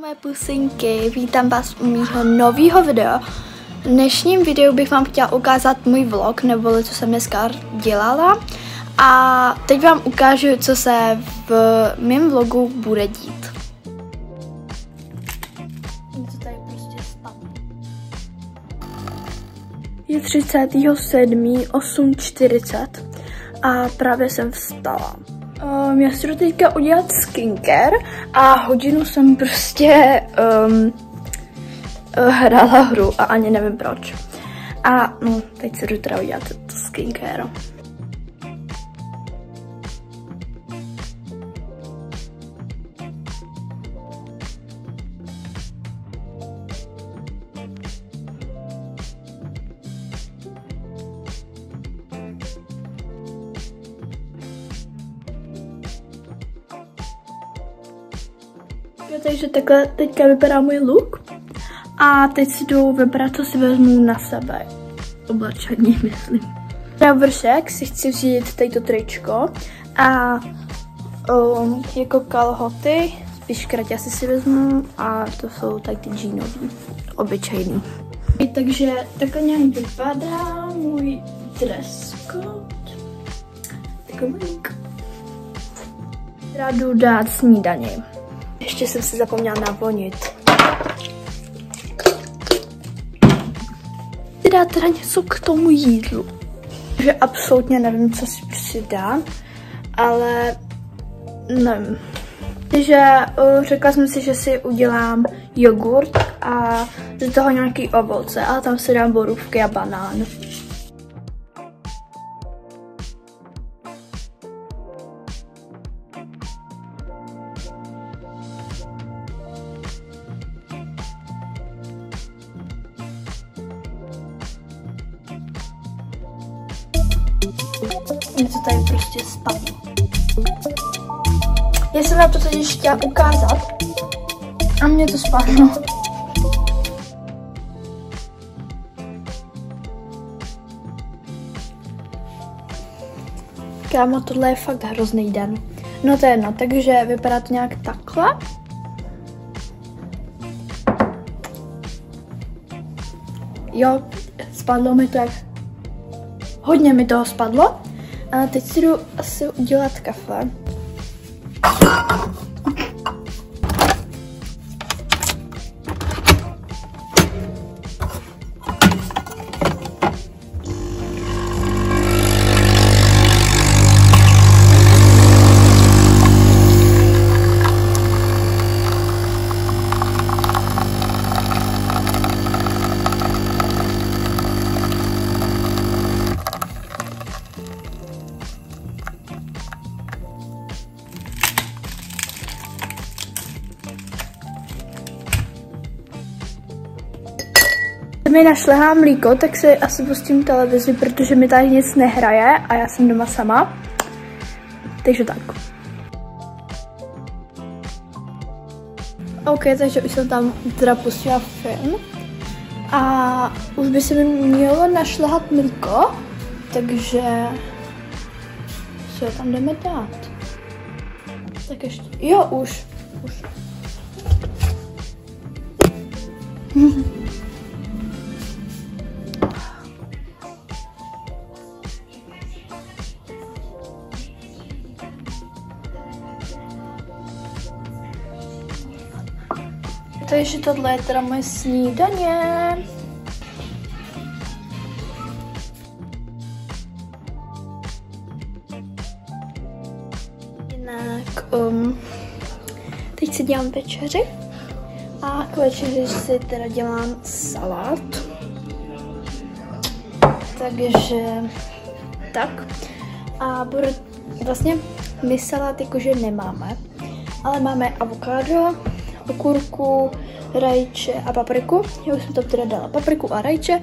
Moje pusinky, vítám vás u mýho nového videa. V dnešním videu bych vám chtěla ukázat můj vlog, nebo co jsem dneska dělala. A teď vám ukážu, co se v mém vlogu bude dít. To tady prostě spadlo. Je 37.8:40 a právě jsem vstala. Já si jdu teďka udělat skincare a hodinu jsem prostě hrála hru a ani nevím proč. A no, teď si jdu teda udělat to skincare. Takže takhle teďka vypadá můj look. A teď si jdu vybrat, co si vezmu na sebe. Oblečení, myslím. Na vršek si chci vzít tato tričko a jako kalhoty, spíš kratě si vezmu a to jsou tak ty džínový, obyčejný. Takže takhle nějak vypadá můj dress code. Takový. Já jdu dát snídani. Ještě jsem si zapomněla navonit. Dát teda něco k tomu jídlu. Takže absolutně nevím, co si prostě dám, ale nevím. Takže řekla jsem si, že si udělám jogurt a z toho nějaký ovoce, ale tam si dám borůvky a banán. Něco tady prostě spadlo. Já jsem vám to totiž chtěla ukázat a mě to spadlo. Kámo, tohle je fakt hrozný den. No to je jedno, takže vypadá to nějak takhle. Jo, spadlo mi to jak... Hodně mi toho spadlo. A teď si jdu asi udělat kafe. Mi našlehá mlíko, tak si asi pustím televizi, protože mi tady nic nehraje a já jsem doma sama. Takže tak. OK, takže už jsem tam teda pustila film. A už by se mi mělo našlehat mlíko, takže co tam jdeme dát? Tak ještě, jo, už. Takže tohle je teda moje snídaně. Jinak, teď si dělám večeři a k večeři si teda dělám salát. Takže tak. A vlastně my salát jakože nemáme, ale máme avokádo, okurku, rajče a papriku. Já už jsem tam teda dala papriku a rajče.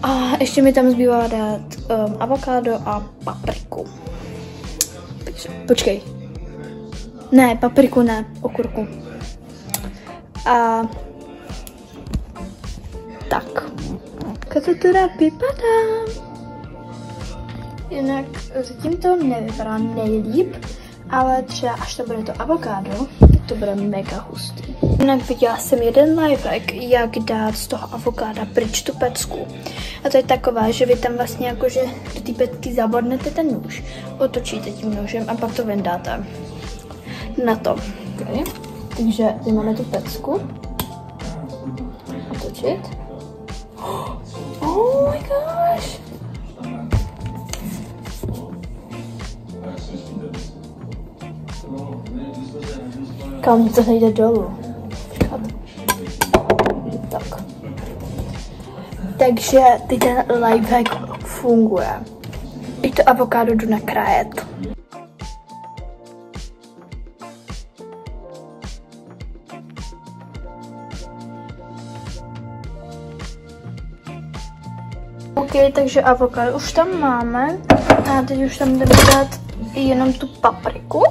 A ještě mi tam zbývá dát avokádo a papriku. Takže, počkej. Ne, papriku ne, okurku. A tak. Jak to teda vypadá? Jinak zatím to nevypadá nejlíp, ale třeba až to bude to avokádo, to bude mega hustý. Jinak viděla jsem jeden lifehack, jak dát z toho avokáda pryč tu pecku. A to je taková, že vy tam vlastně jakože do té pecky zabornete ten nůž, otočíte tím nožem a pak to vyndáte na to. Okay. Takže tady máme tu pecku. Otočit. Oh my gosh! Kam to nejde dolů? Tak. Takže teď ten lifehack funguje. Teď to avokádo jdu nakrájet. OK, takže avokádo už tam máme. A teď už tam jdeme dát jenom tu papriku.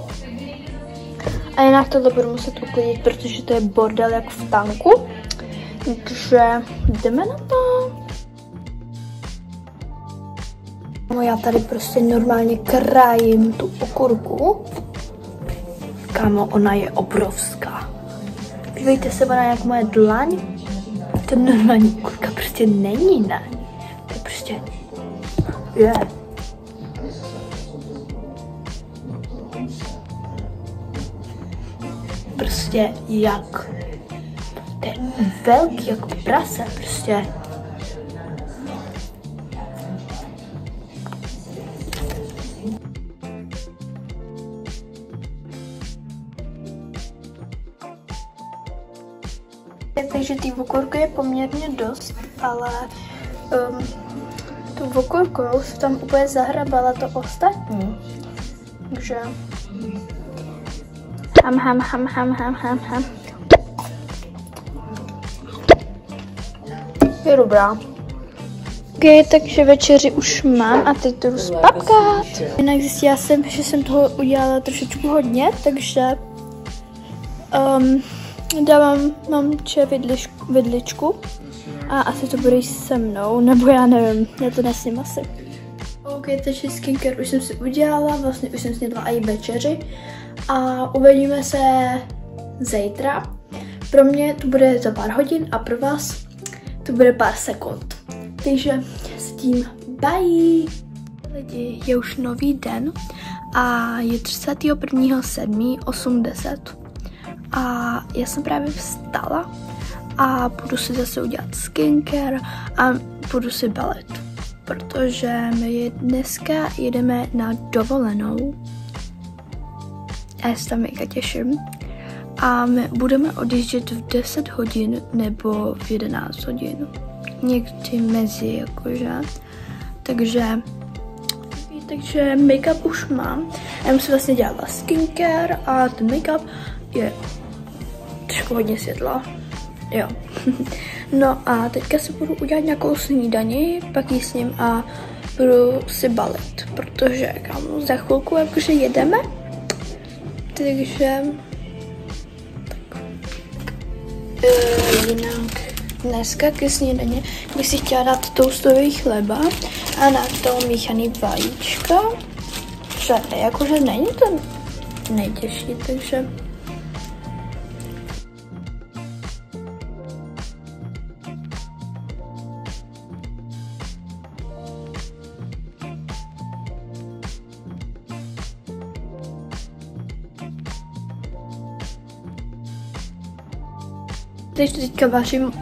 A jinak tohle budu muset uklidit, protože to je bordel jak v tanku. Takže jdeme na to. Já tady prostě normálně krájím tu okurku. Kámo, ona je obrovská. Dívejte se, ona je jak moje dlaň. To normální okurka prostě není, ne? To je prostě... Yeah. Prostě jak... To je velký jako prase, prostě. Takže té okurky je poměrně dost, ale tu okurkou se tam úplně zahrabala to ostatní. Takže... Ham. Je dobrá. Ok, takže večeři už mám a teď to jdu spapkat. Jinak zjistila jsem, že jsem toho udělala trošičku hodně, takže mám vidličku a asi to bude jíst se mnou, nebo já nevím, já to nesním asi. Ok, takže skincare už jsem si udělala, vlastně už jsem snědla i večeři a uvidíme se zítra. Pro mě to bude za pár hodin a pro vás to bude pár sekund. Takže s tím bye! Lidi, je už nový den a je 31.7.8:10 a já jsem právě vstala a budu si zase udělat skincare a budu si balit, protože my dneska jedeme na dovolenou a já se tam mega těším. A my budeme odjíždět v 10 hodin nebo v 11 hodin. Někdy mezi, jakože. Takže make-up už mám. Já jsem si vlastně dělala skincare a ten make-up je trošku hodně světla. Jo. No a teďka si budu udělat nějakou snídani, pak jí s ním a budu si balit, protože kámo, za chvilku jakože jedeme. Takže... jinak dneska ke snídaně bych si chtěla dát toastový chleba a na to míchaný vajíčka, že jakože není to nejtěžší, takže takže teďka vařím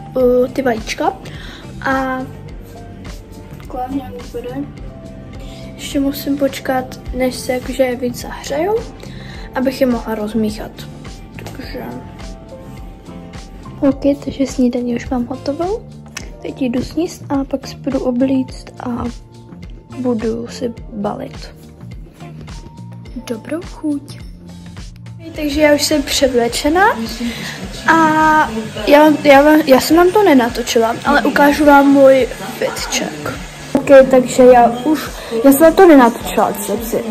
ty vajíčka a klávně bude. Ještě musím počkat, než se jakože víc zahřejou, abych je mohla rozmíchat. Takže... Ok, takže snídaní už mám hotovou. Teď jdu sníst a pak si budu oblíct a budu si balit. Dobrou chuť. Takže já už jsem převlečena a já jsem vám to nenatočila, ale ukážu vám můj fit check. Ok, takže já jsem vám to nenatočila, jsem si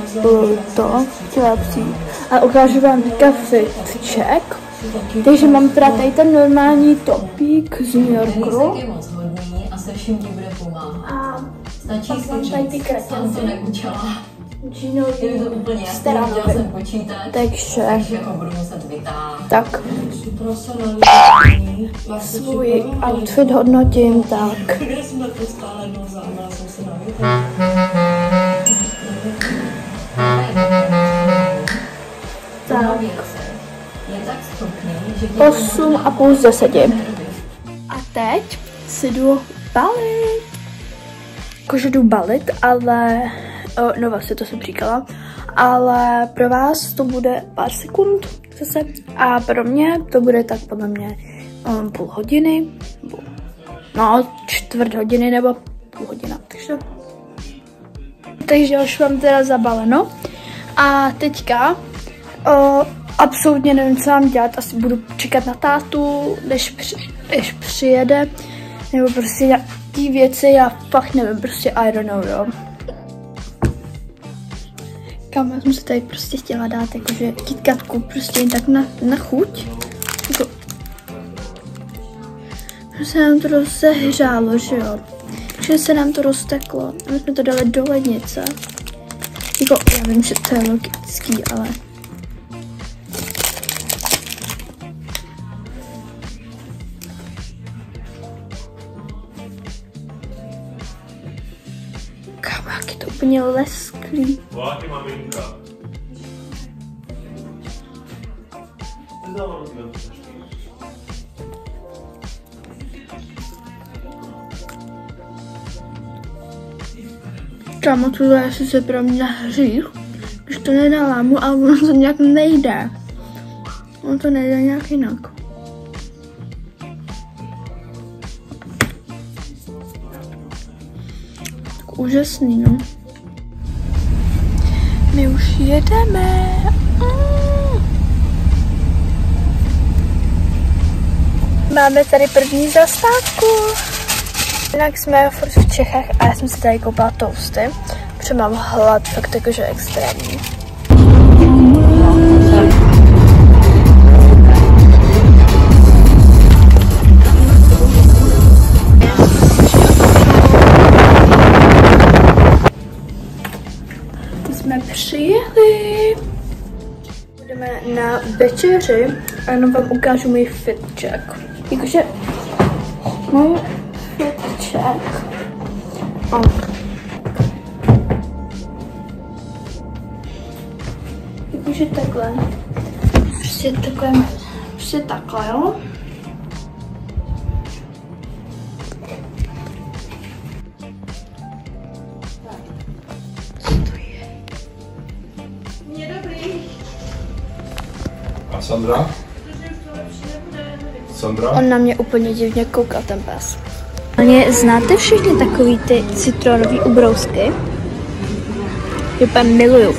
to chtěla přijít. A ukážu vám teďka fit check. Takže mám teda tady ten normální topík z New Yorku. A se vším ti bude pomáhat. A stačí pak mám tady ty kretenky. džínový staranovi. Takže budu muset vytáhnout. tak svůj outfit hodnotím tak. Tak. 8,5 z 10. A teď si jdu balit. Jakože jdu balit, ale no vlastně to jsem říkala, ale pro vás to bude pár sekund zase a pro mě to bude tak podle mě půl hodiny, no čtvrt hodiny nebo půl hodina, takže už mám teda zabaleno a teďka absolutně nevím, co mám dělat, asi budu čekat na tátu, než přijede, nebo prostě nějaký věci, já fakt nevím, prostě I don't know, jo. Kam já jsem se tady prostě chtěla dát, jakože KitKatku, prostě jen tak na chuť. Jako, se nám to rozehřálo, že jo. Že se nám to rozteklo. A my jsme to dali do lednice. Jako, já vím, že to je logický, ale... Kámo, jak je to úplně lesklý. Vláky maminka. Kámo, tohle je sice pro mě hřích, když to nedávámu, ale ono to nějak nejde. Ono to nejde nějak jinak. Tak úžasný, no. My už jedeme. Máme tady první zastávku. Jinak jsme furt v Čechách a já jsem si tady koupila toasty, protože mám hlad fakt jakože extrémní. Jsme přijeli. Jdeme na večeři a jenom vám ukážu můj fit check. Jakože můj fit check. Jakože takhle. Prostě takhle, jo. A Sandra? Sandra? On na mě úplně divně kouká, ten pes. Znáte všichni takový ty citronový ubrousky? Úplně miluju.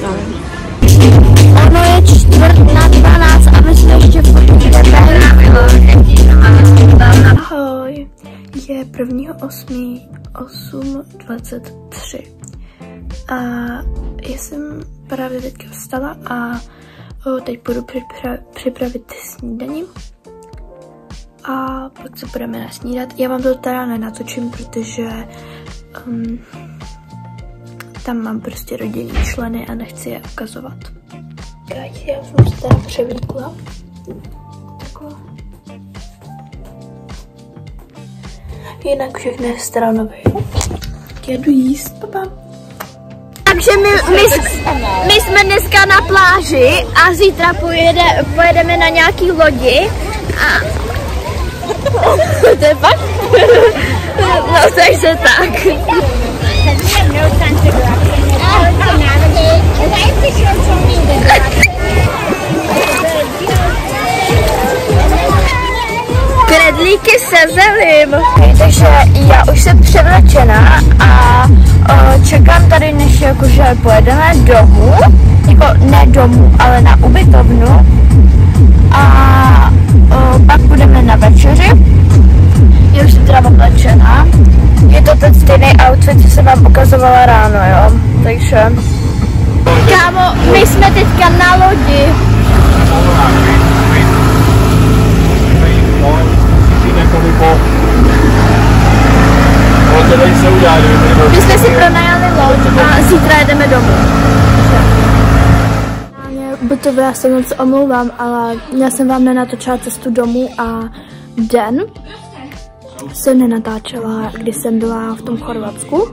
Ono je 11:45 a my jsme ještě Ahoj. Je 1.8.8:23 a já jsem právě teďka vstala a teď budu připravit snídaní a pak se budeme nasnídat. Já vám to teda nenatočím, protože tam mám prostě rodinní členy a nechci je ukazovat. Já jsem se teda převlíkla. Takhle. Jinak všechno je stranové. Jedu jíst, papa. Takže my jsme dneska na pláži a zítra pojedeme na nějaký lodi a to je fakt? No takže tak. Kredlíky se zelím. Takže já už jsem převlečená a čekám tady, než jakože pojedeme domů, jako ne domů, ale na ubytovnu a pak budeme na večeři. Já už jsem teda oblečená. Je to ten stejný outfit, co jsem vám ukazovala ráno, jo, takže... Kámo, my jsme teďka na lodi. My jsme si pronajali loď a zítra jedeme domů. Bytově, já se moc omlouvám, ale já jsem vám nenatočila cestu domů a den jsem nenatáčela, když jsem byla v tom Chorvatsku.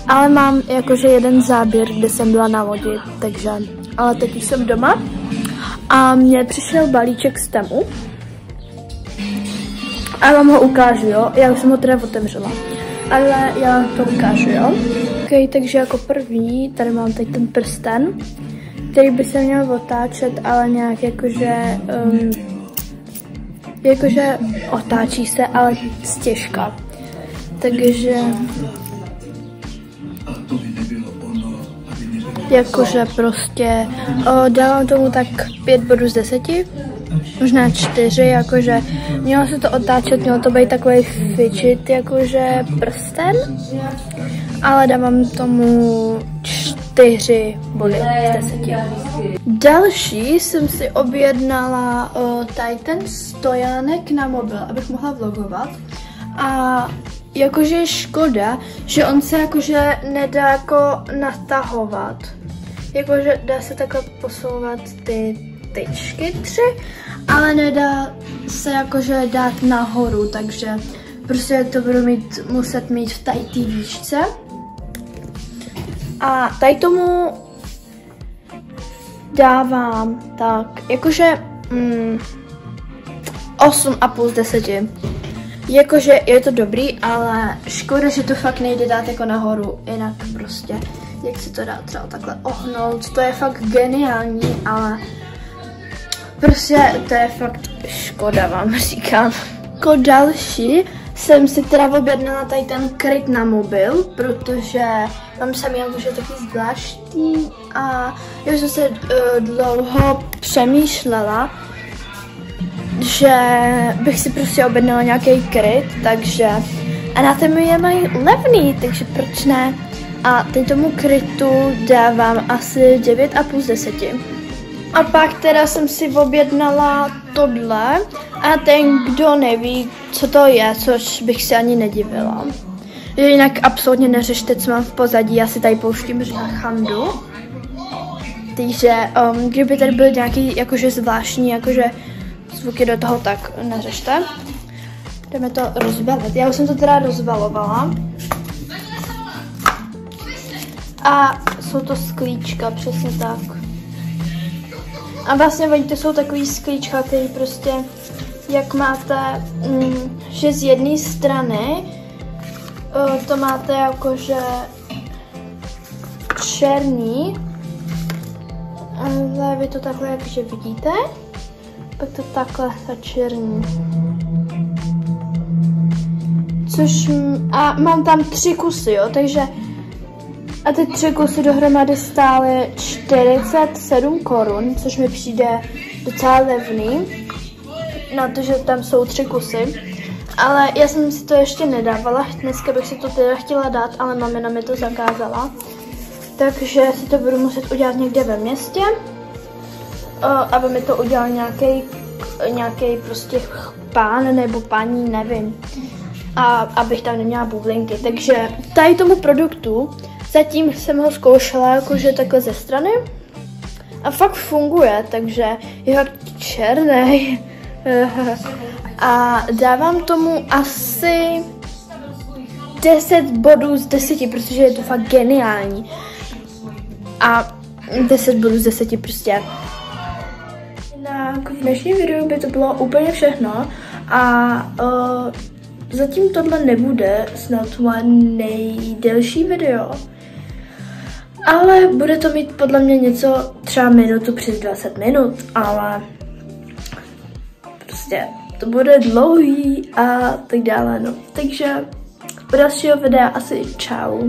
Ale mám jakože jeden záběr, kde jsem byla na lodi, takže, ale teď už jsem doma a mně přišel balíček z Temu a vám ho ukážu, jo, já už jsem ho teda otevřela, ale já vám to ukážu, jo. Ok, takže jako první, tady mám teď ten prsten, který by se měl otáčet, ale nějak jakože otáčí se, ale stěžka, takže jakože prostě dávám tomu tak 5 bodů z 10, možná 4, jakože mělo se to otáčet, mělo to být takový fidget, jakože prsten, ale dávám tomu 4 body z 10. Další jsem si objednala tady ten stojánek na mobil, abych mohla vlogovat. A jakože je škoda, že on se jakože nedá jako natahovat. Jakože dá se takhle posouvat ty tyčky 3, ale nedá se jakože dát nahoru, takže prostě to budu muset mít v tady té výšce. A tady tomu dávám tak, jakože 8,5 z 10. Jakože je to dobrý, ale škoda, že to fakt nejde dát jako nahoru, jinak prostě, jak se to dá třeba takhle ohnout, to je fakt geniální, ale prostě to je fakt škoda, vám říkám. Jako další jsem si teda objednala tady ten kryt na mobil, protože mám sami jakože taky zvláštní a já jsem se dlouho přemýšlela, že bych si prostě objednala nějaký kryt, takže a na Temu je mají levný, takže proč ne? A teď tomu krytu dávám asi 9,5 z 10. A pak teda jsem si objednala tohle a ten, kdo neví, co to je, což bych se ani nedivila. Jinak absolutně neřešte, co mám v pozadí, já si tady pouštím Chandu. Takže kdyby tady byl nějaký jakože zvláštní jakože zvuky do toho, tak neřešte. Jdeme to rozbalit. Já už jsem to teda rozbalovala. A jsou to sklíčka, přesně tak. A vlastně oni to jsou takový sklíčka, který prostě, jak máte, že z jedné strany to máte jakože černý, ale vy to takhle jakože vidíte, pak to takhle začerní. Což, a mám tam 3 kusy, jo, takže a ty 3 kusy dohromady stály 47 korun, což mi přijde docela levný, na to, že tam jsou 3 kusy. Ale já jsem si to ještě nedávala, dneska bych si to teda chtěla dát, ale mamina mi to zakázala. Takže si to budu muset udělat někde ve městě, aby mi to udělal nějaký prostě pán nebo paní, nevím. A abych tam neměla bublinky. Takže tady tomu produktu zatím jsem ho zkoušela jakože takhle ze strany a fakt funguje, takže je fakt černý. A dávám tomu asi 10 bodů z 10, protože je to fakt geniální. A 10 bodů z 10 prostě. V dnešním videu by to bylo úplně všechno a zatím tohle nebude snad moje nejdelší video. Ale bude to mít podle mě něco třeba minutu přes 20 minut, ale prostě to bude dlouhý a tak dále, no. Takže u dalšího videa asi čau.